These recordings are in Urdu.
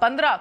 15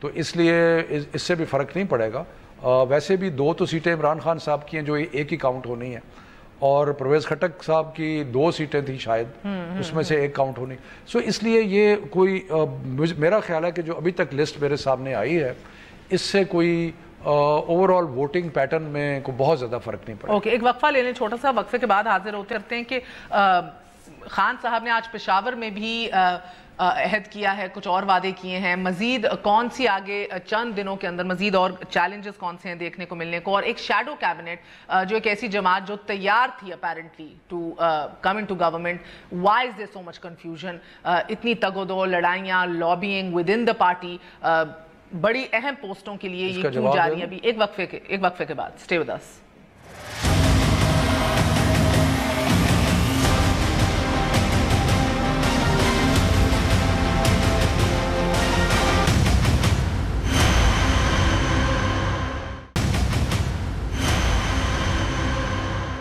تو اس لیے اس سے بھی فرق نہیں پڑے گا. ویسے بھی 2 تو سیٹیں عمران خان صاحب کی ہیں جو ایک ہی کاؤنٹ ہونی ہے, اور پرویز خٹک صاحب کی 2 سیٹیں تھیں شاید, اس میں سے ایک کاؤنٹ ہونی. سو اس لیے یہ کوئی میرا خیال ہے کہ جو ابھی تک لسٹ میرے سامنے آئی ہے اس سے کوئی اوور آل ووٹنگ پیٹرن میں کوئی بہت زیادہ فرق نہیں پڑا. اوکے, ایک وقفہ لے لیں چھوٹا سا, وقفے کے بعد حاضر ہوتے کرتے ہیں کہ خان صاحب نے آج پشاور میں بھی عہد کیا ہے, کچھ اور وعدے کیے ہیں, مزید کون سی آگے چند دنوں کے اندر مزید اور چیلنجز کون سے ہیں دیکھنے کو ملنے کو, اور ایک شیڈو کیبنٹ جو ایک ایسی جماعت جو تیار تھی apparently to come into government. Why is there so much confusion, اتنی تگ و دو, لڑائیاں, lobbying within the party, بڑی اہم پوسٹوں کے لیے یہ کیوں جا رہی ہے ابھی؟ ایک وقفے کے بعد اسٹے ود اس.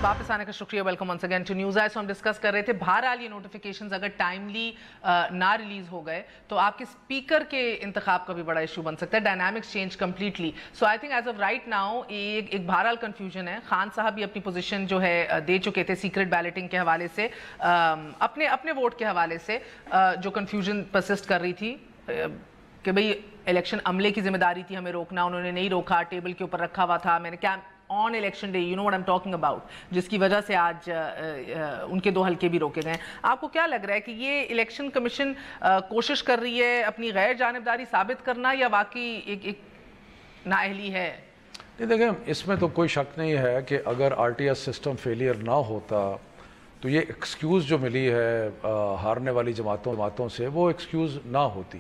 واپس آنے کا شکریہ, welcome once again to News Eye. So ہم ڈسکس کر رہے تھے بہرحال یہ نوٹیفیکیشنز اگر ٹائملی نہ ریلیز ہو گئے تو آپ کے اسپیکر کے انتخاب کا بھی بڑا ایشو بن سکتا ہے, dynamics change completely. So I think as of right now ایک بہرحال کنفیوژن ہے. خان صاحب بھی اپنی پوزیشن جو ہے دے چکے تھے سیکرٹ بیلٹنگ کے حوالے سے, اپنے ووٹ کے حوالے سے جو کنفیوژن پرسسٹ کر رہی تھی کہ بھئی الیکشن عملے کی ذمہ داری تھی ہمیں روکنا, انہوں نے نہیں روکا, ٹیبل کے اوپر رکھا ہوا تھا, میں نے کیا on election day, you know what I'm talking about, جس کی وجہ سے آج ان کے 2 حلقے بھی روکے گئے. آپ کو کیا لگ رہا ہے کہ یہ الیکشن کمیشن کوشش کر رہی ہے اپنی غیر جانبداری ثابت کرنا, یا واقعی ایک نااہلی ہے؟ نہیں دیکھیں, اس میں تو کوئی شک نہیں ہے کہ اگر R T S system failure نہ ہوتا تو یہ ایکسکیوز جو ملی ہے ہارنے والی جماعتوں سے وہ ایکسکیوز نہ ہوتی.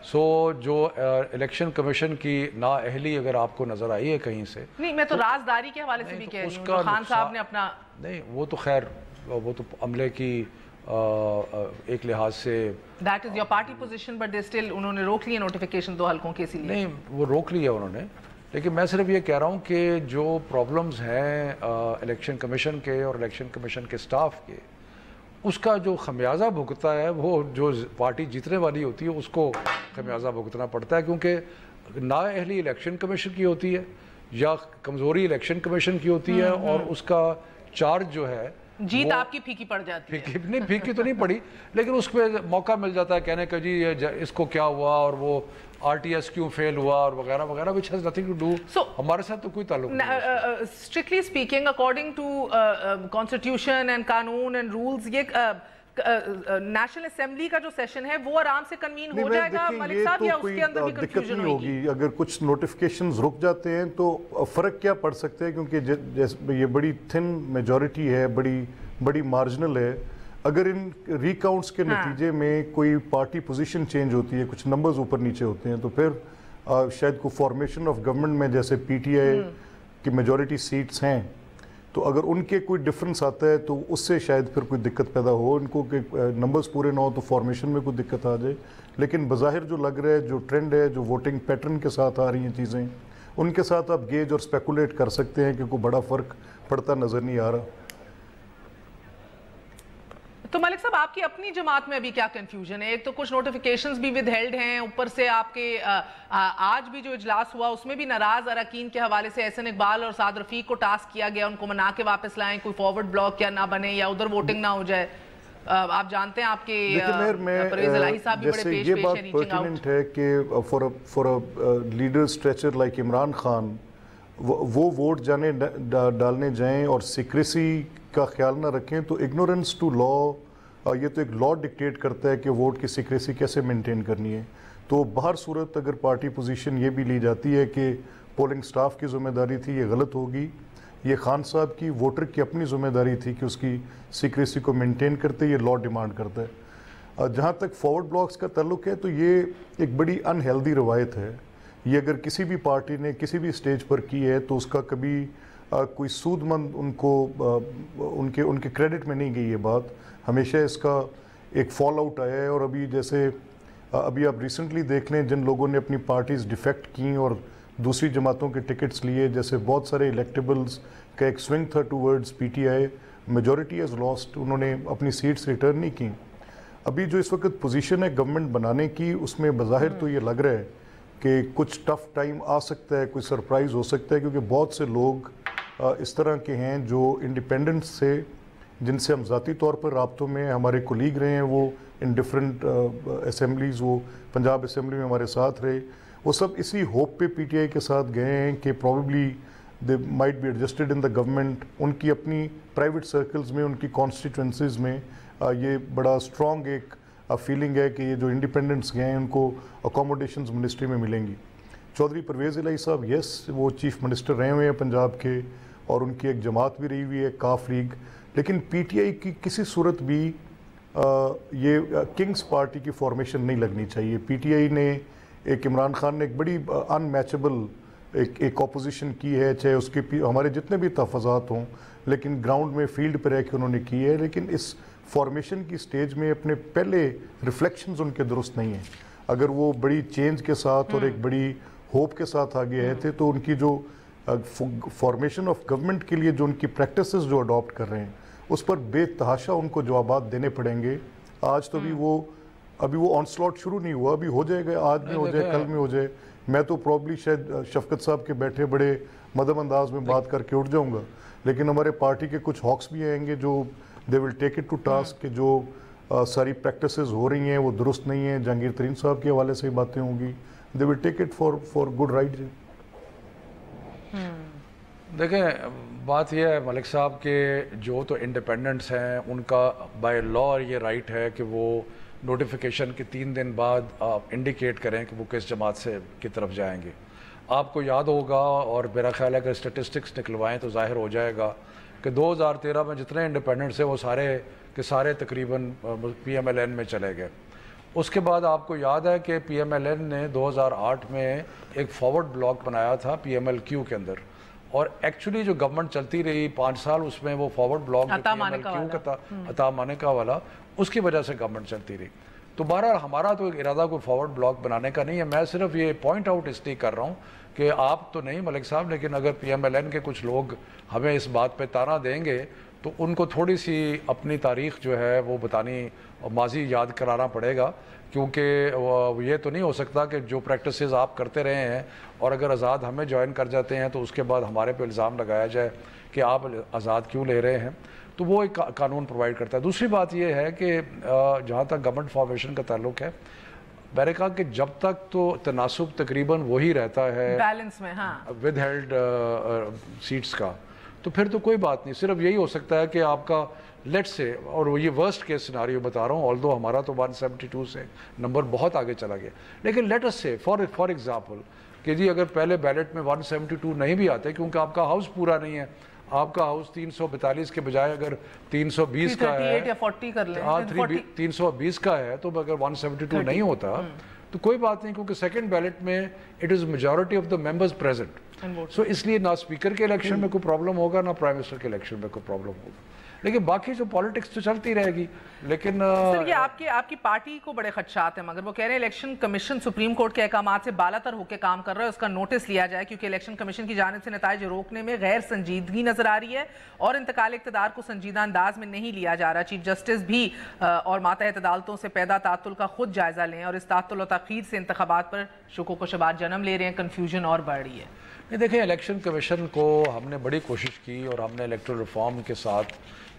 سو جو الیکشن کمیشن کی نااہلی اگر آپ کو نظر آئی ہے کہیں سے, نہیں میں تو رازداری کے حوالے سے بھی کہہ رہی ہوں, جو خان صاحب نے اپنا, نہیں وہ تو خیر وہ تو عملے کی ایک لحاظ سے that is your party position, but they still انہوں نے روک لی نوٹیفیکیشن 2 حلقوں کے, اسی لیے نہیں وہ روک لی ہے انہوں نے. لیکن میں صرف یہ کہہ رہا ہوں کہ جو پرابلمز ہیں الیکشن کمیشن کے اور الیکشن کمیشن کے سٹاف کے, اس کا جو خمیازہ بھگتا ہے وہ جو پارٹی جیتنے والی ہوتی ہے اس کو خمیازہ بھگتنا پڑتا ہے, کیونکہ نااہلی الیکشن کمیشن کی ہوتی ہے یا کمزوری الیکشن کمیشن کی ہوتی ہے, اور اس کا چارج جو ہے جیت آپ کی پھیکی پڑ جاتی ہے. نہیں پھیکی تو نہیں پڑی, لیکن اس پہ موقع مل جاتا ہے کہنے کا جی اس کو کیا ہوا اور وہ آر ٹی ایس کیوں فیل ہوا اور وغیرہ وغیرہ, which has nothing to do. ہمارے ساتھ تو کوئی تعلق نہیں. Strictly speaking, according to constitution and قانون and rules, یہ نیشنل اسمبلی کا جو سیشن ہے وہ آرام سے کنوین ہو جائے گا ملک صاحب, یا اس کے اندر بھی کنفیوژن ہوگی؟ اگر کچھ نوٹیفیکیشنز رک جاتے ہیں تو فرق کیا پڑ سکتے ہیں, کیونکہ یہ بڑی تھن میجورٹی ہے, بڑی مارجنل ہے. اگر ان ریکاؤنٹس کے نتیجے میں کوئی پارٹی پوزیشن چینج ہوتی ہے, کچھ نمبرز اوپر نیچے ہوتے ہیں, تو پھر شاید کوئی فارمیشن آف گورنمنٹ میں جیسے پی ٹی آئی کی میجورٹی سیٹس ہیں, تو اگر ان کے کوئی ڈفرنس آتا ہے تو اس سے شاید پھر کوئی دقت پیدا ہو, ان کو کہ نمبرز پورے نہ ہو تو فارمیشن میں کوئی دقت آ جائے. لیکن بظاہر جو لگ رہا ہے, جو ٹرینڈ ہے, جو ووٹنگ پیٹرن کے ساتھ آ رہی ہیں چیزیں, ان کے ساتھ آپ گیج اور اسپیکولیٹ کر سکتے ہیں کہ کوئی بڑا فرق پڑتا نظر نہیں آ رہا. تو ملک صاحب آپ کی اپنی جماعت میں ابھی کیا کنفیوژن ہے؟ ایک تو کچھ نوٹیفیکیشنز بھی ود ہیلڈ ہیں, اوپر سے آپ کے آج بھی جو اجلاس ہوا اس میں بھی ناراض اراکین کے حوالے سے احسن اقبال اور سعد رفیق کو ٹاسک کیا گیا ان کو منا کے واپس لائیں, کوئی فارورڈ بلاک یا نہ بنے یا ادھر ووٹنگ نہ ہو جائے. آپ جانتے ہیں آپ کے پرویز الہی صاحب بھی بڑے پیش ہیں ریچنگ آؤٹ ہے کہ for leader stature like Imran Khan وہ ووٹ ڈالنے جائیں اور سیکریسی کا خیال نہ رکھیں تو اگنورنس ٹو لا, یہ تو ایک لا ڈکٹیٹ کرتا ہے کہ ووٹ کی سیکریسی کیسے مینٹین کرنی ہے. تو بہر صورت اگر پارٹی پوزیشن یہ بھی لی جاتی ہے کہ پولنگ سٹاف کی ذمہ داری تھی, یہ غلط ہوگی. یہ خان صاحب کی ووٹر کی اپنی ذمہ داری تھی کہ اس کی سیکریسی کو مینٹین کرتے, یہ لا ڈیمانڈ کرتا ہے. جہاں تک فارورڈ بلاکس کا تعلق ہے تو یہ ایک بڑی انہیلدی روایت ہے. یہ اگر کسی بھی پارٹی نے کسی بھی سٹیج پر کی ہے تو اس کا کبھی کوئی سود مند ان کو ان کے کریڈٹ میں نہیں گئی یہ بات. ہمیشہ اس کا ایک فال آؤٹ آیا ہے. اور ابھی جیسے ابھی آپ ریسنٹلی دیکھ لیں جن لوگوں نے اپنی پارٹیز ڈیفیکٹ کیں اور دوسری جماعتوں کے ٹکٹس لیے, جیسے بہت سارے الیکٹیبلز کا ایک سوئنگ تھا towards P T I, majority has lost, انہوں نے اپنی سیٹس ریٹرن نہیں کی. ابھی جو اس وقت پوزیشن ہے گورنمنٹ بنانے کی, اس میں بظاہر تو یہ لگ رہا ہے کہ کچھ ٹف ٹائم آ سکتا ہے, کوئی سرپرائز ہو سکتا ہے, کیونکہ بہت سے لوگ اس طرح کے ہیں جو انڈیپینڈنٹ سے, جن سے ہم ذاتی طور پر رابطوں میں, ہمارے کولیگ رہے ہیں, وہ ان ڈفرینٹ اسمبلیز, وہ پنجاب اسمبلی میں ہمارے ساتھ رہے, وہ سب اسی ہوپ پہ پی ٹی آئی کے ساتھ گئے ہیں کہ probably they might be adjusted in the government. ان کی اپنی پرائیویٹ سرکلز میں, ان کی کانسٹیٹوئنسیز میں یہ بڑا اسٹرانگ ایک فیلنگ ہے کہ یہ جو انڈیپینڈنٹس گئے ہیں ان کو اکوموڈیشنز منسٹری میں ملیں گی. چودھری پرویز الہی صاحب, یس, وہ چیف منسٹر رہے ہوئے ہیں پنجاب کے, اور ان کی ایک جماعت بھی رہی ہوئی ہے کاف لیگ, لیکن پی ٹی آئی کی کسی صورت بھی یہ کنگز پارٹی کی فارمیشن نہیں لگنی چاہیے. پی ٹی آئی نے ایک, عمران خان نے ایک بڑی ان میچبل ایک اپوزیشن کی ہے, چاہے اس کے ہمارے جتنے بھی تحفظات ہوں, لیکن گراؤنڈ میں فیلڈ پہ رہ کے انہوں نے کی ہے. لیکن اس فارمیشن کی سٹیج میں اپنے پہلے ریفلیکشنز ان کے درست نہیں ہیں. اگر وہ بڑی چینج کے ساتھ اور ایک بڑی ہوپ کے ساتھ آگے آئے تھے, تو ان کی جو فارمیشن آف گورنمنٹ کے لیے جو ان کی پریکٹسز جو اڈاپٹ کر رہے ہیں, اس پر بے تحاشا ان کو جوابات دینے پڑیں گے. آج تو ابھی وہ آن سلاٹ شروع نہیں ہوا, ابھی ہو جائے گا, آج میں ہو جائے, کل میں ہو جائے. میں تو پروبلی شاید شفقت صاحب کے بیٹھے بڑے مدم انداز میں بات کر کے اٹھ جاؤں گا, لیکن ہمارے پارٹی کے کچھ ہاکس بھی آئیں گے جو دے will take it to task کہ جو ساری پریکٹسز ہو رہی ہیں وہ درست نہیں ہیں. جہانگیر ترین صاحب کے حوالے سے ہی باتیں ہوں گی, they will take it for good right. دیکھیں, بات یہ ہے ملک صاحب کہ جو تو انڈیپینڈنٹس ہیں ان کا بائی لا یہ رائٹ ہے کہ وہ نوٹیفیکیشن کے 3 دن بعد انڈیکیٹ کریں کہ وہ کس جماعت سے کی طرف جائیں گے. آپ کو یاد ہوگا, اور میرا خیال ہے کہ اسٹیٹسٹکس نکلوائیں تو ظاہر ہو جائے گا کہ 2013 میں جتنے انڈیپینڈنٹس ہیں وہ سارے کے سارے تقریباً پی ایم ایل این میں چلے گئے. اس کے بعد آپ کو یاد ہے کہ پی ایم ایل این نے 2008 میں ایک فارورڈ بلاک بنایا تھا پی ایم ایل کیو کے اندر, اور ایکچولی جو گورنمنٹ چلتی رہی 5 سال, اس میں وہ فارورڈ بلاک عطا مانیکا والا, اس کی وجہ سے گورنمنٹ چلتی رہی. تو بہرحال ہمارا تو ایک ارادہ کوئی فارورڈ بلاک بنانے کا نہیں ہے. میں صرف یہ پوائنٹ آؤٹ اس لیے کر رہا ہوں کہ آپ تو نہیں ملک صاحب, لیکن اگر پی ایم ایل این کے کچھ لوگ ہمیں اس بات پہ تانا دیں گے تو ان کو تھوڑی سی اپنی تاریخ جو ہے وہ بتانی, ماضی یاد کرانا پڑے گا, کیونکہ یہ تو نہیں ہو سکتا کہ جو پریکٹسز آپ کرتے رہے ہیں اور اگر آزاد ہمیں جوائن کر جاتے ہیں تو اس کے بعد ہمارے پہ الزام لگایا جائے کہ آپ آزاد کیوں لے رہے ہیں. تو وہ ایک قانون پرووائڈ کرتا ہے. دوسری بات یہ ہے کہ جہاں تک گورنمنٹ فارمیشن کا تعلق ہے, میں نے کہا کہ جب تک تو تناسب تقریباً وہی رہتا ہے بیلنس میں, ود ہیلڈ سیٹس کا, تو پھر تو کوئی بات نہیں. صرف یہی ہو سکتا ہے کہ آپ کا لیٹ سے, اور یہ ورسٹ کیس سیناریو بتا رہا ہوں, آلدو ہمارا تو 172 سے نمبر بہت آگے چلا گیا, لیکن لیٹ اس سے فار ایگزامپل کہ جی اگر پہلے بیلٹ میں 172 نہیں بھی آتے, کیونکہ آپ کا ہاؤس پورا نہیں ہے, آپ کا ہاؤس 342 کے بجائے اگر 320 کا ہے, 320 کا ہے, تو اگر 172 نہیں ہوتا تو کوئی بات نہیں, کیونکہ سیکنڈ بیلٹ میں it is majority of the members present. So اس لیے نہ اسپیکر کے الیکشن میں کوئی پرابلم ہوگا, نہ پرائم منسٹر کے الیکشن میں کوئی پرابلم ہوگا, لیکن باقی جو پالیٹکس تو چلتی رہے گی. لیکن سر یہ آپ کی پارٹی کو بڑے خدشات ہیں, مگر وہ کہہ رہے ہیں الیکشن کمیشن سپریم کورٹ کے احکامات سے بالا تر ہو کے کام کر رہا ہے, اس کا نوٹس لیا جائے, کیونکہ الیکشن کمیشن کی جانب سے نتائج روکنے میں غیر سنجیدگی نظر آ رہی ہے اور انتقال اقتدار کو سنجیدہ انداز میں نہیں لیا جا رہا. چیف جسٹس بھی اور ماتحت عدالتوں سے پیدا تعطل کا خود جائزہ لیں, اور اس تعطل و تاخیر سے انتخابات پر شکوک و شبہات جنم لے رہے ہیں, کنفیوژن اور بڑھ رہی ہے. نہیں دیکھیں, الیکشن کمیشن کو ہم نے بڑی کوشش کی, اور ہم نے الیکٹرل ریفارم کے ساتھ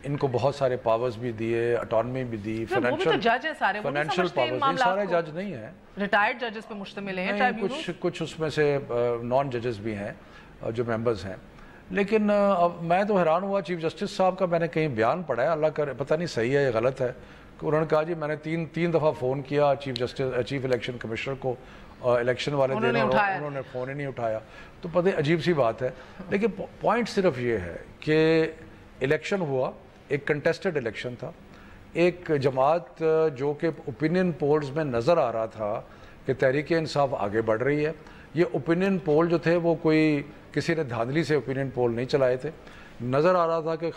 ان کو بہت سارے پاورز بھی دیے, اٹانومی بھی دی, فائنینشیل پاورز. سارے جج نہیں ہیں, ریٹائرڈ ججز پہ مشتمل ہیں, کچھ اس میں سے نان ججز بھی ہیں جو ممبرز ہیں. لیکن میں تو حیران ہوا, چیف جسٹس صاحب کا میں نے کہیں بیان پڑھا ہے, اللہ کرے پتہ نہیں صحیح ہے یا غلط ہے, کہ انہوں نے کہا جی میں نے تین دفعہ فون کیا چیف الیکشن کمشنر کو, الیکشن والے دن, انہوں نے فون ہی نہیں اٹھایا. تو پتہ عجیب سی بات ہے. لیکن پوائنٹ صرف یہ ہے کہ الیکشن ہوا, ایک کنٹیسٹڈ الیکشن تھا, ایک جماعت جو کہ اوپینین پولز میں نظر آ رہا تھا کہ تحریک انصاف آگے بڑھ رہی ہے. یہ اوپینین پول جو تھے وہ کوئی کسی نے دھاندلی سے اوپینین پول نہیں چلائے تھے. نظر آ رہا تھا کہ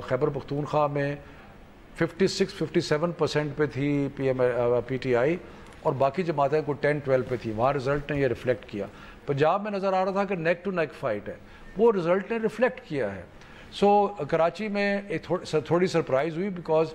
خیبر پختونخوا میں 56-57% پہ تھی پی ٹی آئی, اور باقی جماعتیں کوئی 10-12 پہ تھی. وہاں رزلٹ نے یہ ریفلیکٹ کیا. پنجاب میں نظر آ رہا تھا کہ نیک ٹو نیک فائٹ ہے, وہ رزلٹ نے ریفلیکٹ کیا ہے. سو کراچی میں ایک تھوڑی سرپرائز ہوئی, بیکاز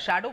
shadow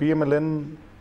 PMLN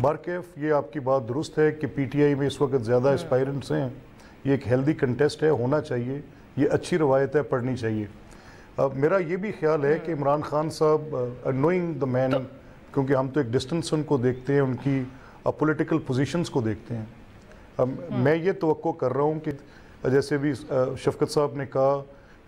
بارکیف یہ آپ کی بات درست ہے کہ پی ٹی آئی میں اس وقت زیادہ اسپائرنٹس ہیں، یہ ایک ہیلدی کنٹیسٹ ہے، ہونا چاہیے، یہ اچھی روایت ہے، پڑھنی چاہیے۔ میرا یہ بھی خیال ہے کہ عمران خان صاحب نوئنگ دا مین، کیونکہ ہم تو ایک ڈسٹنس ان کو دیکھتے ہیں، ان کی پولیٹیکل پوزیشنز کو دیکھتے ہیں، میں یہ توقع کر رہا ہوں کہ جیسے بھی شفقت صاحب نے کہا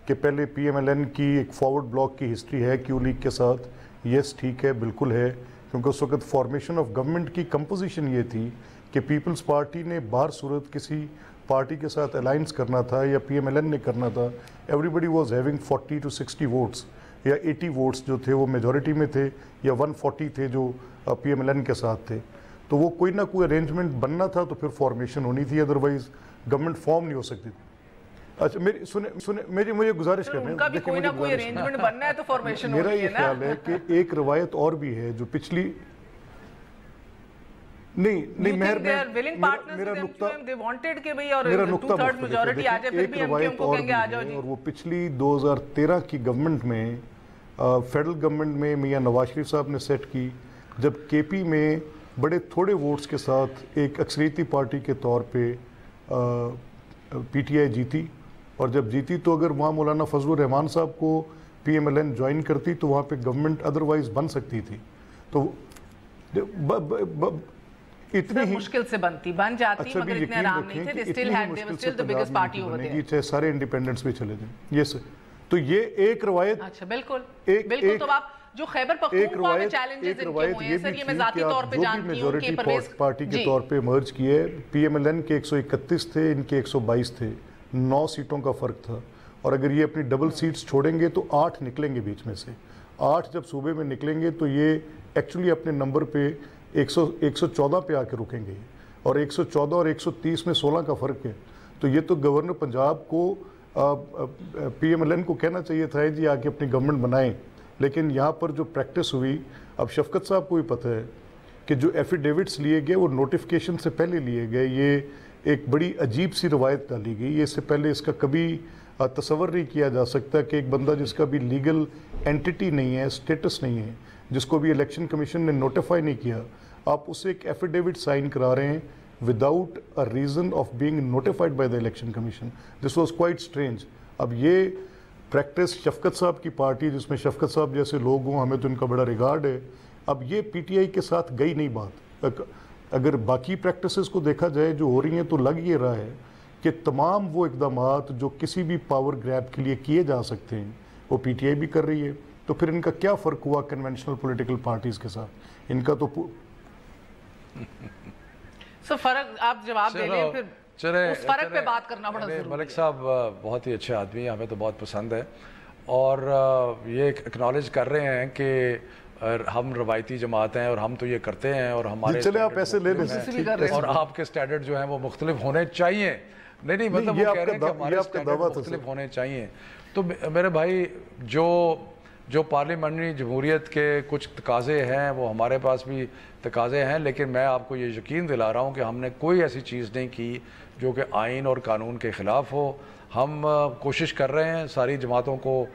کہ پہلے پی ایم ایل این کی ایک فارورڈ بلاک کی ہسٹری ہے کیو لیگ کے ساتھ، یس ٹھیک ہے، بالکل ہے، کیونکہ اس وقت فارمیشن آف گورنمنٹ کی کمپوزیشن یہ تھی کہ پیپلز پارٹی نے باہر صورت کسی پارٹی کے ساتھ الائنس کرنا تھا یا پی ایم ایل این نے کرنا تھا، everybody was having 40 to 60 votes یا 80 ووٹس جو تھے وہ میجورٹی میں تھے، یا 140 تھے جو پی ایم ایل این کے ساتھ تھے، تو وہ کوئی نہ کوئی ارینجمنٹ بننا تھا، تو پھر فارمیشن ہونی تھی، ادروائز گورنمنٹ فارم نہیں ہو سکتی تھی۔ اچھا مجھے گزارش کریں، ان کا بھی کوئی نہ کوئی ارینجمنٹ بننا ہے تو فارمیشن ہونی ہے نا۔ میرا یہ خیال ہے کہ ایک روایت اور بھی ہے جو پچھلی نہیں میرا نقطہ ایک روایت اور بھی ہے، اور وہ پچھلی 2013 کی گورنمنٹ میں فیڈرل گورنمنٹ میں میاں نواز شریف صاحب نے سیٹ کی، جب کے پی میں بڑے تھوڑے ووٹس کے ساتھ ایک اکثریتی پارٹی کے طور پہ پی ٹی آئی جیتی، اور جب جیتی تو اگر وہاں مولانا فضل الرحمان صاحب کو P M L N join کرتی تو وہاں پہ گورنمنٹ ادروائز بن سکتی تھی، تو اتنی ہی مشکل سے بن جاتی، مگر اتنے آرام نہیں تھے، they still had, they were still the biggest party over there۔ چاہے سارے انڈیپینڈنٹس بھی چلے جائیں، یس، تو یہ ایک روایت، اچھا بالکل بالکل، تو آپ جو خیبر پختونخوا میں چیلنجز ان کے ہوئے ہیں سر، یہ میں ذاتی طور پہ جانتی ہوں کہ پرویز پارٹی کے طور پہ مرج کیے، پی ایم ایل این کے 131 تھے، ان کے 122 تھے، 9 سیٹوں کا فرق تھا، اور اگر یہ اپنی ڈبل سیٹس چھوڑیں گے تو 8 نکلیں گے بیچ میں سے، 8 جب صوبے میں نکلیں گے تو یہ ایکچولی اپنے نمبر پہ 114 پہ آ کے رکیں گے، اور 114 اور 130 میں 16 کا فرق ہے، تو یہ تو گورنر پنجاب کو پی ایم ایل این کو کہنا چاہیے تھا جی آ کے اپنی گورنمنٹ بنائیں، لیکن یہاں پر جو پریکٹس ہوئی، اب شفقت صاحب کو بھی پتہ ہے کہ جو ایفیڈیوٹس لیے گئے وہ نوٹیفیکیشن سے پہلے لیے گئے، یہ ایک بڑی عجیب سی روایت ڈالی گئی، اس سے پہلے اس کا کبھی تصور نہیں کیا جا سکتا کہ ایک بندہ جس کا بھی لیگل اینٹیٹی نہیں ہے، اسٹیٹس نہیں ہے، جس کو بھی الیکشن کمیشن نے نوٹیفائی نہیں کیا، آپ اسے ایک ایفیڈیوٹ سائن کرا رہے ہیں without a reason of being notified by the election commission, this was quite strange. اب یہ پریکٹس شفقت صاحب کی پارٹی، جس میں شفقت صاحب جیسے لوگ ہوں، ہمیں تو ان کا بڑا ریگارڈ ہے، اب یہ پی ٹی آئی کے ساتھ گئی نہیں بات۔ اگر باقی پریکٹسز کو دیکھا جائے جو ہو رہی ہیں تو لگ یہ رہا ہے کہ تمام وہ اقدامات جو کسی بھی پاور گریب کے لیے کیے جا سکتے ہیں وہ پی ٹی آئی بھی کر رہی ہے، تو پھر ان کا کیا فرق ہوا کنونشنل پولیٹیکل پارٹیز کے ساتھ؟ ان کا تو فرق آپ جواب دے لیں، پھر اس فرق پہ بات کرنا بڑا ضروری ہے۔ ملک صاحب بہت ہی اچھے آدمی ہیں، ہمیں تو بہت پسند ہے، اور یہ اکنالج کر رہے ہیں کہ ہم روایتی جماعت ہیں اور ہم تو یہ کرتے ہیں، اور ہمارے چلے آپ ایسے لے لیں، اور آپ کے سٹینڈرڈ جو ہیں وہ مختلف ہونے چاہیے، نہیں مطلب وہ کہہ رہے ہیں کہ ہمارے سٹینڈرڈ مختلف ہونے چاہیے۔ تو میرے بھائی جو پارلیمنٹری جمہوریت کے کچھ تقاضے ہیں وہ ہمارے پاس بھی تقاضے ہیں، لیکن میں آپ کو یہ یقین دلا رہا ہوں کہ ہم نے کوئی ایسی چیز نہیں کی جو کہ آئین اور قانون کے خلاف ہو۔ ہم کوشش کر رہے ہیں ساری جماعتوں کو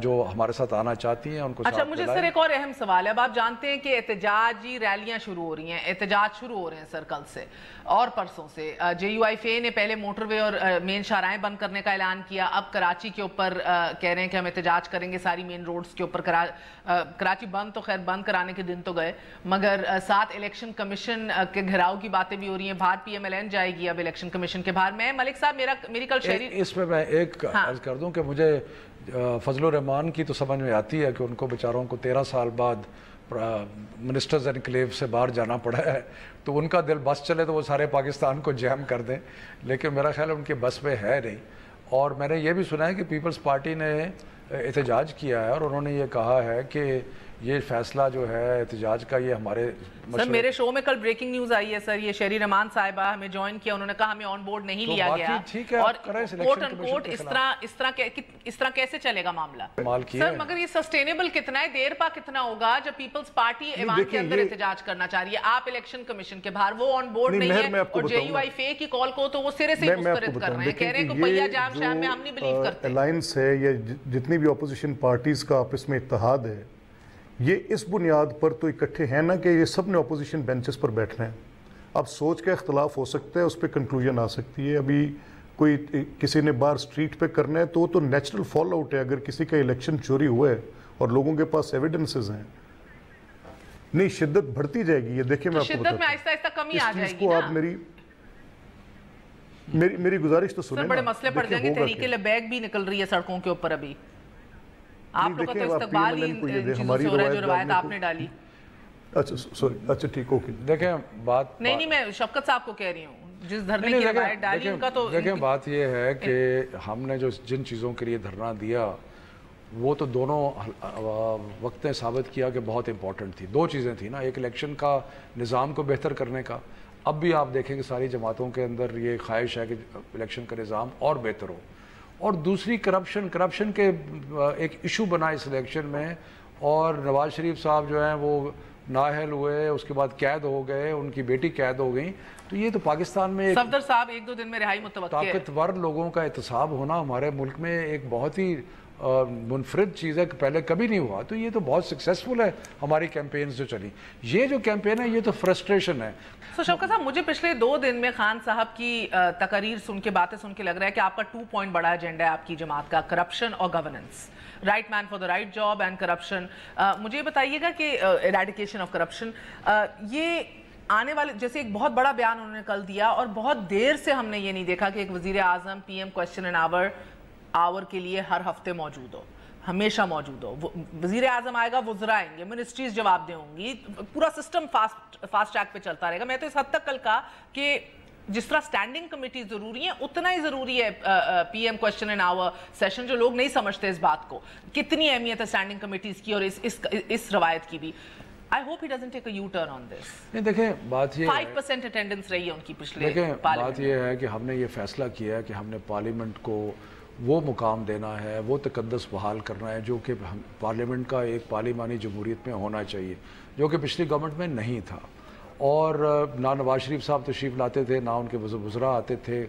جو ہمارے ساتھ آنا چاہتی ہیں ان کو اچھا مجھے سر ایک اور اہم سوال ہے، اب آپ جانتے ہیں کہ احتجاجی ریلیاں شروع ہو رہی ہیں، احتجاج شروع ہو رہے ہیں سر کل سے اور پرسوں سے۔ جے یو آئی فے نے پہلے موٹر وے اور مین شاہراہیں بند کرنے کا اعلان کیا، اب کراچی کے اوپر کہہ رہے ہیں کہ ہم احتجاج کریں گے ساری مین روڈز کے اوپر۔ کراچی بند تو خیر بند کرانے کے دن تو گئے، مگر ساتھ الیکشن کمیشن کے گھراؤ کی باتیں بھی ہو رہی ہیں، باہر پی ایم ایل این جائے گی اب الیکشن کمیشن کے باہر۔ میں ملک صاحب میری کل شہری اس پہ میں ایک عرض کر دوں کہ مجھے فضل الرحمان کی تو سمجھ میں آتی ہے کہ ان کو بیچاروں کو 13 سال بعد منسٹرز انکلیو سے باہر جانا پڑا ہے، تو ان کا دل بس چلے تو وہ سارے پاکستان کو جیم کر دیں، لیکن میرا خیال ان کے بس میں ہے نہیں۔ اور میں نے یہ بھی سنا ہے کہ پیپلز پارٹی نے احتجاج کیا ہے اور انہوں نے یہ کہا ہے کہ یہ فیصلہ جو ہے احتجاج کا یہ ہمارے سر میرے شو میں کل بریکنگ نیوز آئی ہے سر، یہ شہری رحمان صاحبہ ہمیں جوائن کیا، انہوں نے کہا ہمیں آن بورڈ نہیں لیا گیا، اور کوٹ ان کوٹ اس طرح کیسے چلے گا معاملہ سر؟ مگر یہ سسٹینیبل کتنا ہے، دیر پا کتنا ہوگا جب پیپلز پارٹی ایوان کے اندر احتجاج کرنا چاہ رہی ہے، آپ الیکشن کمیشن کے باہر، وہ آن بورڈ نہیں ہے، اور جے یو آئی فے کی کال کو تو وہ سرے سے مسترد کر رہے ہیں، کہہ رہے ہیں کہ پہیا جام شام میں ہم نہیں بلیو کرتے۔ الائنس ہے یا جتنی بھی اپوزیشن پارٹیز کا آپس میں اتحاد ہے، یہ اس بنیاد پر تو اکٹھے ہیں نا کہ یہ سب نے اپوزیشن بینچز پر بیٹھنا ہے. اب سوچ کا اختلاف ہو سکتا ہے, اس پہ کنکلوژن آ سکتی ہے. ابھی کوئی کسی نے باہر سٹریٹ پہ کرنا ہے تو وہ تو نیچرل فال آؤٹ ہے. اگر کسی کا الیکشن چوری ہوا ہے اور لوگوں کے پاس ایویڈنسز ہیں, نہیں شدت بڑھتی جائے گی. یہ دیکھیں میں آپ کو شدت میں آہستہ آہستہ کمی آ جائے گی نا. آپ میری گزارش تو سنیں. سر بڑے مسئلے پڑ جائیں گے. تحریک لبیک بھی نکل رہی ہے سڑکوں کے اوپر. ابھی آپ لوگوں کا تو استقبال ہی چیزوں سے ہو رہا ہے جو روایت آپ نے ڈالی. اچھا سوری, اچھا ٹھیک, اوکے. دیکھیں بات نہیں میں شفقت صاحب کو کہہ رہی ہوں جس دھرنے کی روایت ڈالی ان کا تو. دیکھیں بات یہ ہے کہ ہم نے جو جن چیزوں کے لیے دھرنا دیا وہ تو دونوں وقت نے ثابت کیا کہ بہت امپورٹنٹ تھی. دو چیزیں تھیں نا, ایک الیکشن کا نظام کو بہتر کرنے کا. اب بھی آپ دیکھیں کہ ساری جماعتوں کے اندر یہ خواہش ہے کہ الیکشن کا نظام اور بہتر ہو. اور دوسری کرپشن کے ایک ایشو بنا اس الیکشن میں. اور نواز شریف صاحب جو ہیں وہ نااہل ہوئے, اس کے بعد قید ہو گئے, ان کی بیٹی قید ہو گئی. تو یہ تو پاکستان میں صفدر صاحب 1-2 دن میں رہائی متوقع ہے. طاقتور لوگوں کا احتساب ہونا ہمارے ملک میں ایک بہت ہی منفرد چیز ہے کہ پہلے کبھی نہیں ہوا. تو یہ تو بہت سکسیسفل ہے ہماری کیمپینز جو چلی. یہ جو کیمپین ہے یہ تو فرسٹریشن ہے. شوکت صاحب مجھے پچھلے 2 دن میں خان صاحب کی تقاریر سن کے, باتیں سن کے لگ رہا ہے کہ آپ کا 2 پوائنٹ بڑا ایجنڈا ہے آپ کی جماعت کا, کرپشن اور governance. Right man for the right job and corruption. مجھے بتائیے گا کہ ایریڈیکیشن آف کرپشن یہ آنے والے, جیسے ایک بہت بڑا بیان انہوں نے کل دیا اور بہت دیر سے ہم نے یہ نہیں دیکھا کہ ایک وزیر اعظم P M question and hour کے لیے ہر ہفتے موجود ہو, ہمیشہ موجود ہو. وزیر اعظم آئے گا, وزراء آئیں گے, منسٹریز جواب دیں ہوں گی, پورا سسٹم فاسٹ ٹریک پہ چلتا رہے گا. میں تو اس حد تک کل کہا کہ جس طرح سٹینڈنگ کمیٹی ضروری ہیں اتنا ہی ضروری ہے پی M question and our session. جو لوگ نہیں سمجھتے اس بات کو, کتنی اہمیت ہے سٹینڈنگ کمیٹیز کی اور اس روایت کی بھی. I hope he doesn't take a U-turn on this. نہیں دیکھیں بات یہ 5% اٹینڈنس رہی ہے ان کی پچھلے. دیکھیں بات یہ ہے کہ ہم نے یہ فیصلہ کیا ہے کہ ہم نے پارلیمنٹ کو وہ مقام دینا ہے, وہ تقدس بحال کرنا ہے جو کہ پارلیمنٹ کا ایک پارلیمانی جمہوریت میں ہونا چاہیے, جو کہ پچھلی گورنمنٹ میں نہیں تھا. اور نہ نواز شریف صاحب تشریف لاتے تھے, نہ ان کے وزراء آتے تھے.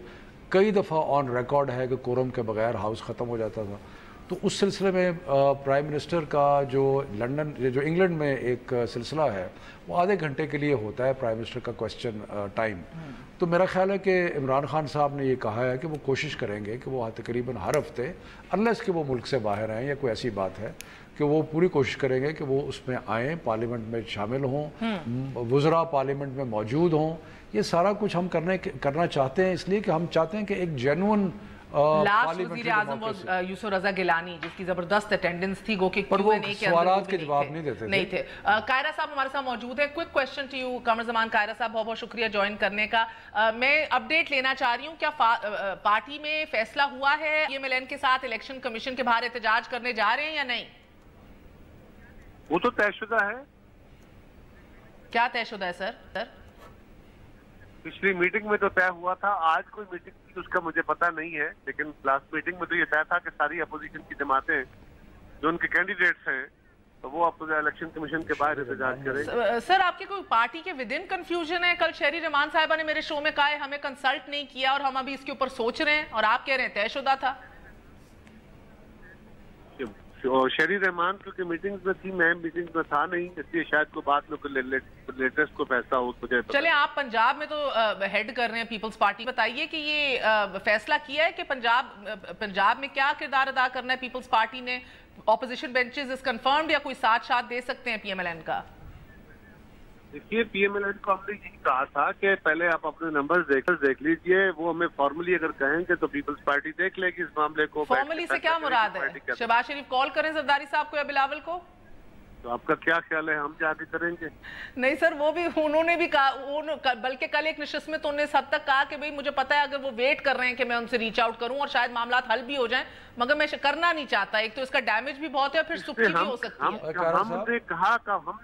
کئی دفعہ آن ریکارڈ ہے کہ کورم کے بغیر ہاؤس ختم ہو جاتا تھا. تو اس سلسلے میں پرائم منسٹر کا جو انگلینڈ میں ایک سلسلہ ہے وہ آدھے گھنٹے کے لیے ہوتا ہے پرائم منسٹر کا کوسچن ٹائم. تو میرا خیال ہے کہ عمران خان صاحب نے یہ کہا ہے کہ وہ کوشش کریں گے کہ وہ تقریباً ہر ہفتے, انلیس کہ وہ ملک سے باہر ہیں یا کوئی ایسی بات ہے, کہ وہ پوری کوشش کریں گے کہ وہ اس میں آئیں, پارلیمنٹ میں شامل ہوں, وزراء پارلیمنٹ میں موجود ہوں. یہ سارا کچھ ہم کرنا چاہتے ہیں, اس لیے کہ ہم چاہتے ہیں کہ ایک جینوئن لاسٹ وزیر اعظم یوسف رضا گیلانی جس کی زبردست اٹینڈنس تھی, گو کہ سوالات کے جواب نہیں تھے. قائرہ صاحب ہمارے ساتھ موجود ہیں. Quick question to you Qamar Zaman. Kaira صاحب بہت بہت شکریہ جوائن کرنے کا. میں اپڈیٹ لینا چاہ رہی ہوں, کیا پارٹی میں فیصلہ ہوا ہے پی ایم ایل این کے ساتھ الیکشن کمیشن کے باہر احتجاج کرنے جا رہے ہیں یا نہیں؟ وہ تو طے شدہ ہے. کیا طے شدہ ہے سر؟ پچھلی میٹنگ میں تو طے ہوا تھا, آج کوئی میٹنگ تھی اس کا مجھے پتا نہیں ہے, لیکن لاسٹ میٹنگ میں تو یہ طے تھا کہ ساری اپوزیشن کی جماعتیں جو ان کے کینڈیڈیٹس ہیں تو وہ الیکشن کمیشن کے باہر احتجاج کریں. سر آپ کی کوئی پارٹی کے ودن کنفیوژن ہے؟ کل شہری رحمان صاحبہ نے میرے شو میں کہا ہے ہمیں کنسلٹ نہیں کیا اور ہم ابھی اس کے اوپر سوچ رہے ہیں, اور آپ کہہ رہے ہیں طے شدہ تھا. شہری رحمان کیونکہ میٹنگ میں تھی, میں میٹنگ میں تھا نہیں, اس لیے شاید کوئی بات میں لیٹسٹ کو فیصلہ ہو. چلیں آپ پنجاب میں تو ہیڈ کر رہے ہیں پیپلز پارٹی, بتائیے کہ یہ فیصلہ کیا ہے کہ پنجاب میں کیا کردار ادا کرنا ہے پیپلز پارٹی نے؟ اپوزیشن بینچز از کنفرمڈ یا کوئی ساتھ دے سکتے ہیں پی ایم ایل این کا؟ دیکھیے پی ایم ایل این کو ہم نے یہی کہا تھا کہ پہلے آپ اپنے نمبرز دیکھ لیجئے, وہ ہمیں فارملی اگر کہیں گے تو پیپلز پارٹی دیکھ لے گی اس معاملے کو. فارملی سے کیا مراد ہے؟ شہباز شریف کال کریں زرداری صاحب کو یا بلاول کو؟ تو آپ کا کیا خیال ہے, ہم جا کے کریں گے؟ نہیں سر, وہ بھی انہوں نے بھی کہا, بلکہ کل ایک نشست میں تو انہوں نے اس حد تک کہا کہ مجھے پتا ہے اگر وہ ویٹ کر رہے ہیں کہ میں ان سے ریچ آؤٹ کروں اور شاید معاملات حل بھی ہو جائیں, مگر میں کرنا نہیں چاہتا. ایک تو اس کا ڈیمیج بھی بہت ہے, پھر سکی بھی ہو سکتی ہے. ہم نے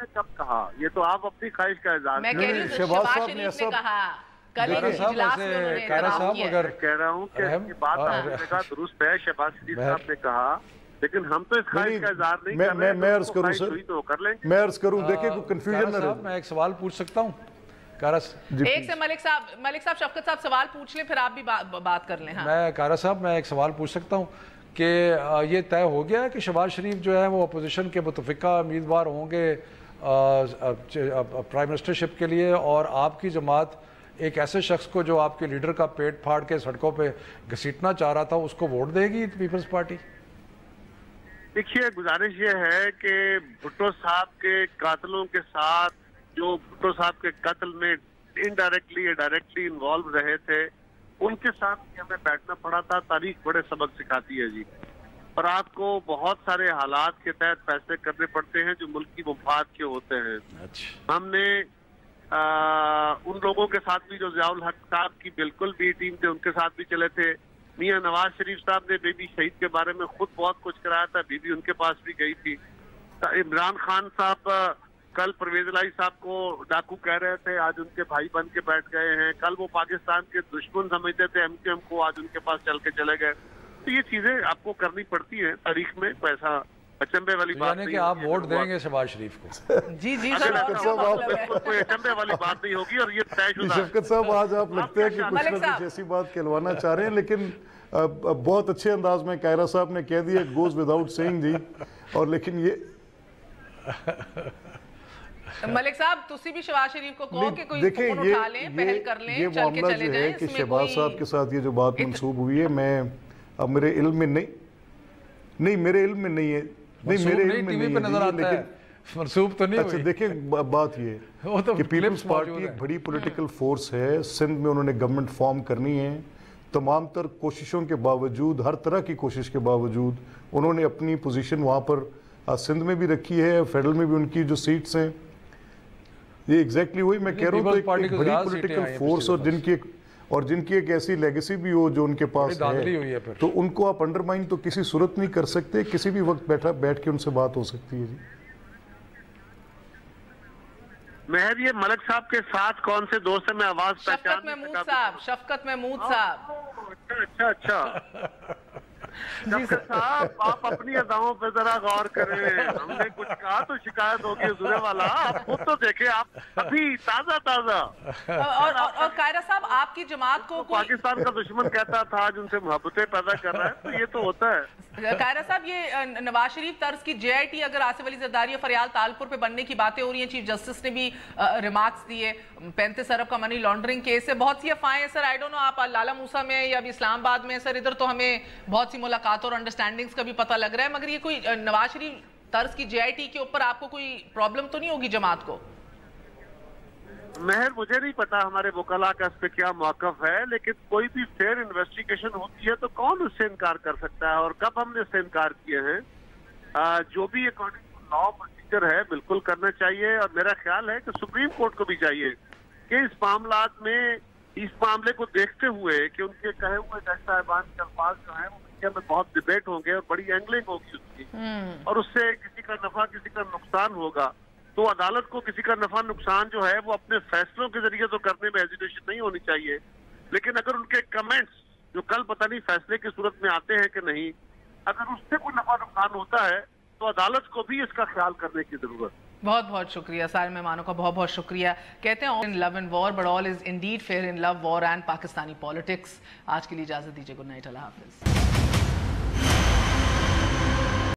کب کہا؟ یہ تو آپ اپنی خواہش کا اظہار. میں کہہ رہی ہوں شہباز شریف نے کہا کل ایک اجلاس میں انہوں نے اعتراف کیا. کہہ رہا ہوں کہ یہ بات آپ نے کہا درست ہے, شہباز شریف صاحب نے کہا, لیکن ہم تو اس خواہش کا اظہار نہیں کر رہے. میں عرض کروں سر, میں عرض کروں, دیکھیں کوئی کنفیوژن نہ رہے. میں ایک سوال پوچھ سکتا ہوں؟ ایک سے ملک صاحب شفقت صاحب سوال پوچھ لیں, پھر آپ بھی بات کر لیں. میں قائرہ صاحب میں ایک سوال پوچھ سکتا ہوں کہ یہ طے ہو گیا ہے کہ شہباز شریف جو ہے وہ اپوزیشن کے متفقہ امیدوار ہوں گے پرائم منسٹرشپ کے لیے، اور آپ کی جماعت ایک ایسے شخص کو جو آپ کے لیڈر کا پیٹ پھاڑ کے سڑکوں پہ گھسیٹنا چاہ رہا تھا اس کو ووٹ دے گی پیپلز پارٹی؟ دیکھیے گزارش یہ ہے کہ بھٹو صاحب کے قاتلوں کے ساتھ جو بھٹو صاحب کے قتل میں انڈائریکٹلی یا ڈائریکٹلی انوالو رہے تھے ان کے ساتھ ہمیں بیٹھنا پڑا تھا. تاریخ بڑے سبق سکھاتی ہے جی، اور آپ کو بہت سارے حالات کے تحت فیصلے کرنے پڑتے ہیں جو ملک کی مفاد کے ہوتے ہیں. ہم نے ان لوگوں کے ساتھ بھی جو ضیاء الحق صاحب کی بالکل بھی ٹیم تھے ان کے ساتھ بھی چلے تھے. میاں نواز شریف صاحب نے بی بی شہید کے بارے میں خود بہت کچھ کرایا تھا، بی بی ان کے پاس بھی گئی تھی. عمران خان صاحب کل پرویز الہی صاحب کو ڈاکو کہہ رہے تھے، آج ان کے بھائی بن کے بیٹھ گئے ہیں. کل وہ پاکستان کے دشمن سمجھتے تھے ایم کیو ایم کو، آج ان کے پاس چل کے چلے گئے. تو یہ چیزیں آپ کو کرنی پڑتی ہیں تاریخ میں، ایسا اچنبے والی بات نہیں. کہ آپ ووٹ دیں گے شہباز شریف کو؟ جی جی کوئی اچنبے والی بات نہیں ہوگی، اور یہ طے شدہ. شفقت صاحب آج آپ لگتے ہیں کہ کچھ نہ کچھ ایسی بات کہلوانا چاہ رہے ہیں، لیکن بہت اچھے انداز میں قاہرہ صاحب نے کہہ دیا گوز وداؤٹ سیئنگ جی. اور لیکن یہ ملک صاحب تسی بھی شہباز شریف کو کہو کہ کوئی فون اٹھا لیں، پہل کر لیں، یہ چل کے معاملہ چلے جو جائیں. ہے کہ شہباز صاحب کے ساتھ یہ جو بات منسوب ہوئی ہے، میں اب میرے علم میں نہیں میرے علم میں نہیں ہے، نہیں میرے علم میں نہیں ہے، لیکن منسوب تو نہیں ہوئی. اچھا دیکھیں بات یہ ہے کہ پیپلز پارٹی ایک بڑی پولیٹیکل فورس ہے. سندھ میں انہوں نے گورنمنٹ فارم کرنی ہے. تمام تر کوششوں کے باوجود، ہر طرح کی کوشش کے باوجود انہوں نے اپنی پوزیشن وہاں پر سندھ میں بھی رکھی ہے، فیڈرل میں بھی ان کی جو سیٹس ہیں یہ ایگزیکٹلی وہی میں کہہ رہا ہوں. ایک بڑی پولیٹیکل فورس اور جن کی ایک ایسی لیگیسی بھی ہو جو ان کے پاس ہے، تو ان کو آپ انڈرمائن تو کسی صورت نہیں کر سکتے. کسی بھی وقت بیٹھ کے ان سے بات ہو سکتی ہے. جی مہر یہ ملک صاحب کے ساتھ کون سے دوست ہیں؟ میں آواز شفقت محمود صاحب. شفقت محمود صاحب. اچھا شفقت صاحب آپ اپنی اداؤں پہ ذرا غور کریں. ہم نے کچھ کہا تو شکایت ہوگی حضور والا. آپ خود تو دیکھیں، آپ ابھی تازہ اور قاہرہ صاحب آپ کی جماعت کو پاکستان کا دشمن کہتا تھا، آج ان سے محبتیں پیدا کر رہا ہے، تو یہ تو ہوتا ہے. قاہرہ صاحب یہ نواز شریف طرز کی جے آئی ٹی اگر آصف علی زرداری فریال تالپور پہ بننے کی باتیں ہو رہی ہیں، چیف جسٹس نے بھی ریمارکس دیے، 35 ارب کا منی لانڈرنگ کیس ہے، بہت سی افواہیں سر. آئی ڈونٹ نو آپ لالا موسیٰ میں یا ابھی اسلام آباد میں سر، ادھر تو ہمیں بہت سی ملاقاتوں اور انڈرسٹینڈنگز کا بھی پتہ لگ رہا ہے، مگر یہ کوئی نواز شریف طرز کی جے آئی ٹی کے اوپر آپ کو کوئی پرابلم تو نہیں ہوگی جماعت کو؟ مہر مجھے نہیں پتا ہمارے وکلاء کا اس پہ کیا موقف ہے، لیکن کوئی بھی فیئر انویسٹیگیشن ہوتی ہے تو کون اس سے انکار کر سکتا ہے، اور کب ہم نے اس سے انکار کیے ہیں. جو بھی اکارڈنگ ٹو لا پروسیجر ہے بالکل کرنا چاہیے، اور میرا خیال ہے کہ سپریم کورٹ کو بھی چاہیے کہ اس معاملات میں اس معاملے کو دیکھتے ہوئے کہ ان کے کہے ہوئے جج صاحبان کے الفاظ جو ہیں وہ میڈیا میں بہت ڈیبیٹ ہوں گے اور بڑی اینگلنگ ہوگی اس کی، اور اس سے کسی کا نفع کسی کا نقصان ہوگا. تو عدالت کو کسی کا نفع نقصان جو ہے وہ اپنے فیصلوں کے ذریعے تو کرنے میں ہیزیٹیشن نہیں ہونی چاہیے، لیکن اگر ان کے کمنٹس جو کل پتہ نہیں فیصلے کی صورت میں آتے ہیں کہ نہیں، اگر اس سے کوئی نفع نقصان ہوتا ہے تو عدالت کو بھی اس کا خیال کرنے کی ضرورت. بہت بہت شکریہ سارے مہمانوں کا، بہت بہت شکریہ. کہتے ہیں in love and war but all is indeed fair in love, war and Pakistani politics. آج کے لیے اجازت دیجیے. گڈ نائٹ، اللہ حافظ.